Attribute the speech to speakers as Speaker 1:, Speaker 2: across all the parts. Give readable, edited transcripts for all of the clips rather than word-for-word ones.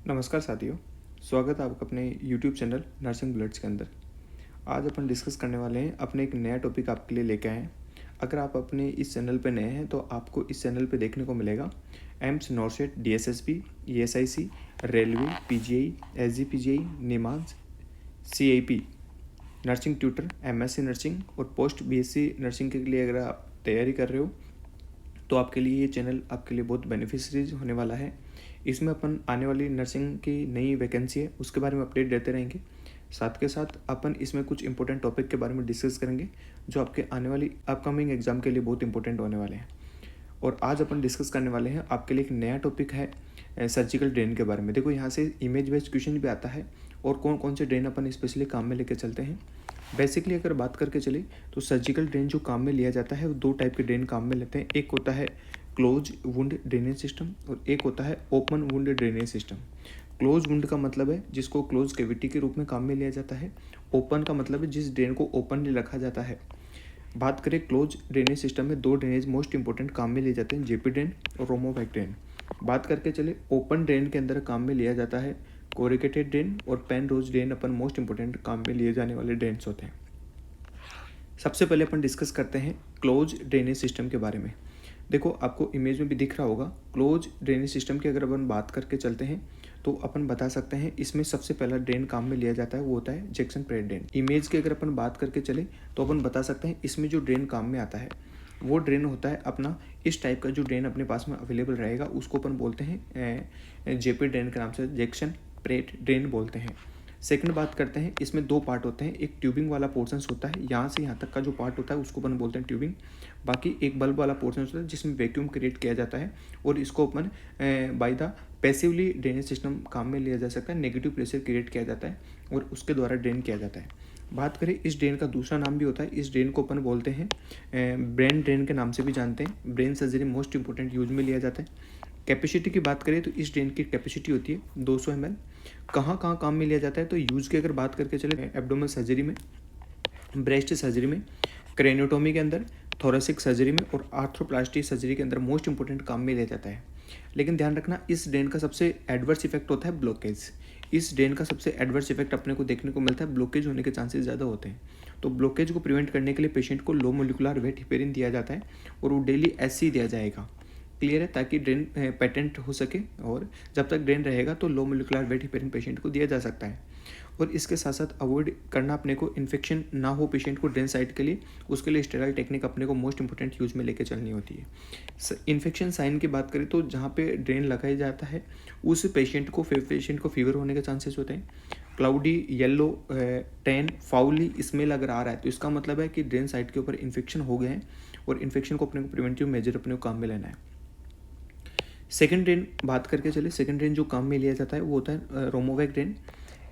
Speaker 1: नमस्कार साथियों, स्वागत है आपका अपने YouTube चैनल नर्सिंग बुलेट्स के अंदर। आज अपन डिस्कस करने वाले हैं अपने एक नया टॉपिक आपके लिए लेके आए हैं। अगर आप अपने इस चैनल पे नए हैं तो आपको इस चैनल पे देखने को मिलेगा AIIMS, नॉर्सेट, DSSB, ESIC, railway, PGI, SGPGI, NIMHANS, CIP, nursing tutor, MSc nursing और पोस्ट BSc नर्सिंग के लिए अगर आप तैयारी कर रहे हो तो आपके लिए ये चैनल आपके लिए बहुत बेनिफिशियरीज होने वाला है। इसमें अपन आने वाली नर्सिंग की नई वैकेंसी है उसके बारे में अपडेट देते रहेंगे। साथ के साथ अपन इसमें कुछ इंपॉर्टेंट टॉपिक के बारे में डिस्कस करेंगे जो आपके आने वाली अपकमिंग एग्जाम के लिए बहुत इंपॉर्टेंट होने वाले हैं। और आज अपन डिस्कस करने वाले हैं आपके लिए एक नया टॉपिक है सर्जिकल ड्रेन के बारे में। देखो यहाँ से इमेज बेस्ड क्वेश्चन भी आता है और कौन कौन से ड्रेन अपन स्पेशली काम में लेके चलते हैं। बेसिकली अगर बात करके चले तो सर्जिकल ड्रेन जो काम में लिया जाता है वो दो टाइप के ड्रेन काम में लेते हैं। एक होता है क्लोज वुंड ड्रेनेज सिस्टम और एक होता है open wound drainage system. Close wound का मतलब है जिसको क्लोज कैविटी के रूप में काम में लिया जाता है। ओपन का मतलब है जिस ड्रेन को ओपनली रखा जाता है। बात करें क्लोज ड्रेनेज सिस्टम में दो ड्रेनेज मोस्ट इंपॉर्टेंट काम में लिए जाते हैं, जेपी ड्रेन और रोमोवैक ड्रेन। बात करके चले ओपन ड्रेन के अंदर काम में लिया जाता है कोरिकेटेड ड्रेन और पेन रोज ड्रेन अपन मोस्ट इंपॉर्टेंट काम में लिए जाने वाले ड्रेन्स होते हैं। सबसे पहले अपन डिस्कस करते हैं क्लोज ड्रेनेज सिस्टम के बारे में। देखो आपको इमेज में भी दिख रहा होगा क्लोज ड्रेनेज सिस्टम की अगर अपन बात करके चलते हैं तो अपन बता सकते हैं इसमें सबसे पहला ड्रेन काम में लिया जाता है वो होता है जैक्सन प्रेट ड्रेन। इमेज की अगर अपन बात करके चले तो अपन बता सकते हैं इसमें जो ड्रेन काम में आता है वो ड्रेन होता है अपना इस टाइप का। जो ड्रेन अपने पास में अवेलेबल रहेगा उसको अपन बोलते हैं जेपी ड्रेन के नाम से जैक्सन प्रेट ड्रेन बोलते हैं। सेकंड बात करते हैं, इसमें दो पार्ट होते हैं। एक ट्यूबिंग वाला पोर्शंस होता है, यहाँ से यहाँ तक का जो पार्ट होता है उसको अपन बोलते हैं ट्यूबिंग। बाकी एक बल्ब वाला पोर्शन होता है जिसमें वैक्यूम क्रिएट किया जाता है और इसको अपन by the passively drainage system काम में लिया जा सकता है। नेगेटिव प्रेशर क्रिएट किया जाता है और उसके द्वारा ड्रेन किया जाता है। बात करें इस ड्रेन का दूसरा नाम भी होता है, इस ड्रेन को अपन बोलते हैं ब्रेन ड्रेन के नाम से भी जानते हैं। Brain surgery most important use में लिया जाता है। कैपेसिटी की बात करें तो इस ड्रेन की कैपेसिटी होती है 200 ml। कहाँ कहाँ काम में लिया जाता है तो यूज़ की अगर बात करके चले एब्डोमेन सर्जरी में, ब्रेस्ट सर्जरी में, क्रेनियोटोमी के अंदर, थोरेसिक सर्जरी में और आर्थ्रोप्लास्टी सर्जरी के अंदर मोस्ट इंपॉर्टेंट काम में लिया जाता है। लेकिन ध्यान रखना इस ड्रेन का सबसे एडवर्स इफेक्ट होता है ब्लॉकेज। इस ड्रेन का सबसे एडवर्स इफेक्ट अपने को देखने को मिलता है, ब्लॉकेज होने के चांसेस ज़्यादा होते हैं। तो ब्लॉकेज को प्रिवेंट करने के लिए पेशेंट को लो मोलिकुलर वेट हिपेरिन दिया जाता है और वो डेली SC दिया जाएगा। क्लियर है, ताकि ड्रेन पेटेंट हो सके और जब तक ड्रेन रहेगा तो low molecular weight heparin patient को दिया जा सकता है। और इसके साथ साथ अवॉइड करना अपने को इन्फेक्शन ना हो पेशेंट को ड्रेन साइड के लिए, उसके लिए स्टेराइल टेक्निक अपने को मोस्ट इंपॉर्टेंट यूज में लेके चलनी होती है। इन्फेक्शन साइन की बात करें तो जहाँ पे ड्रेन लगाया जाता है उस पेशेंट को फीवर होने के चांसेस होते हैं। क्लाउडी, येलो, टैन, फाउली स्मेल अगर आ रहा है तो इसका मतलब है कि ड्रेन साइड के ऊपर इन्फेक्शन हो गए हैं और इन्फेक्शन को अपने को प्रिवेंटिव मेजर अपने को काम में लेना है। सेकंड ड्रेन बात करके चले, सेकंड ड्रेन जो काम में लिया जाता है वो होता है रोमोवैक ड्रेन।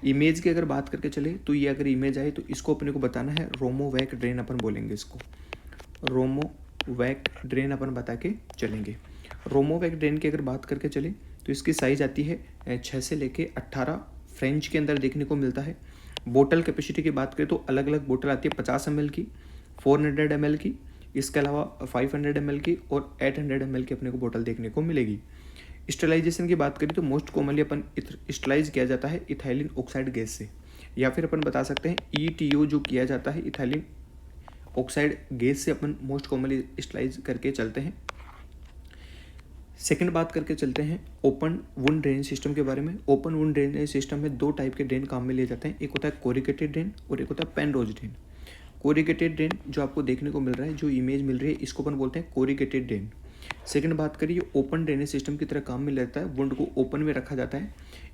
Speaker 1: इमेज की अगर बात करके चले तो ये अगर इमेज आए तो इसको अपने को बताना है रोमोवैक ड्रेन अपन बोलेंगे इसको। रोमोवैक ड्रेन अपन बता के चलेंगे। रोमोवैक ड्रेन की अगर बात करके चले तो इसकी साइज़ आती है 6 से लेके 18 फ्रेंच के अंदर देखने को मिलता है। बोतल कैपेसिटी की बात करें तो अलग अलग बोतल आती है 50 ml की, 400 ml की, इसके अलावा 500 ml की और 800 ml की अपने को बोतल देखने को मिलेगी। स्टरलाइजेशन की बात करें तो मोस्ट कॉमनली अपन स्टरलाइज किया जाता है इथाइलिन ऑक्साइड गैस से, या फिर अपन बता सकते हैं ETO जो किया जाता है इथाइलिन ऑक्साइड गैस से अपन मोस्ट कॉमनली स्टरलाइज करके चलते हैं। सेकंड बात करके चलते हैं ओपन वुंड ड्रेनेज सिस्टम के बारे में। ओपन वुंड ड्रेनेज सिस्टम में दो टाइप के ड्रेन काम में लिए जाते हैं, एक होता है कोरिकेटेड ड्रेन और एक होता है पेन रोज ड्रेन। कोरिकेटेड ड्रेन जो आपको देखने को मिल रहा है, जो इमेज मिल रही है, इसको अपन बोलते हैं कोरिकेटेड ड्रेन। सेकंड बात करिए ओपन ड्रेनेज सिस्टम की तरह काम में लेता है, वुंड को ओपन में रखा जाता है।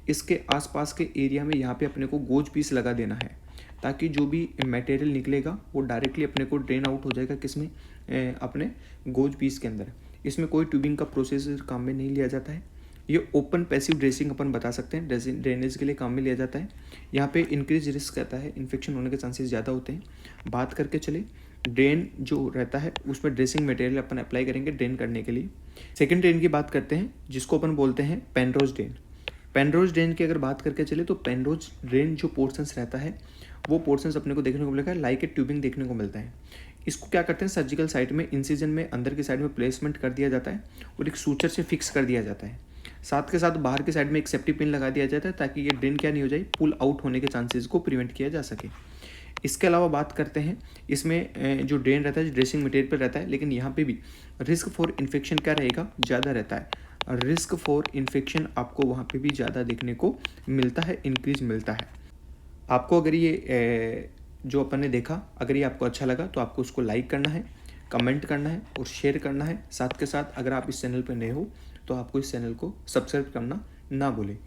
Speaker 1: इसके आसपास के एरिया में यहाँ पे अपने को गोज पीस लगा देना है ताकि जो भी मटेरियल निकलेगा वो डायरेक्टली अपने को ड्रेन आउट हो जाएगा किसमें, अपने गोज पीस के अंदर। इसमें कोई ट्यूबिंग का प्रोसेस काम में नहीं लिया जाता है। ये ओपन पैसिव ड्रेसिंग अपन बता सकते हैं, ड्रेनेज के लिए काम में लिया जाता है। यहाँ पे इंक्रीज रिस्क रहता है, इन्फेक्शन होने के चांसेस ज़्यादा होते हैं। बात करके चले ड्रेन जो रहता है उसमें ड्रेसिंग मटेरियल अपन अप्लाई करेंगे ड्रेन करने के लिए। सेकंड ड्रेन की बात करते हैं जिसको अपन बोलते हैं पेनरोज ड्रेन। पेनरोज ड्रेन की अगर बात करके चले तो पेनरोज ड्रेन जो पोर्शंस रहता है वो पोर्शंस अपने को देखने को मिलेगा लाइक ए ट्यूबिंग देखने को मिलता है। इसको क्या करते हैं सर्जिकल साइड में इंसिजन में अंदर की साइड में प्लेसमेंट कर दिया जाता है और एक सूचर से फिक्स कर दिया जाता है साथ के साथ बाहर के साइड में एक सेफ्टी पिन लगा दिया जाता है ताकि ये ड्रेन क्या नहीं हो जाए, पुल आउट होने के चांसेस को प्रिवेंट किया जा सके। इसके अलावा बात करते हैं इसमें जो ड्रेन रहता है, जो ड्रेसिंग मटेरियल पर रहता है, लेकिन यहाँ पे भी रिस्क फॉर इन्फेक्शन क्या रहेगा, ज़्यादा रहता है। रिस्क फॉर इन्फेक्शन आपको वहाँ पे भी ज़्यादा देखने को मिलता है, इंक्रीज मिलता है। आपको अगर ये जो अपन ने देखा, अगर ये आपको अच्छा लगा तो आपको उसको लाइक करना है, कमेंट करना है और शेयर करना है। साथ के साथ अगर आप इस चैनल पर नए हो तो आपको इस चैनल को सब्सक्राइब करना ना भूलें।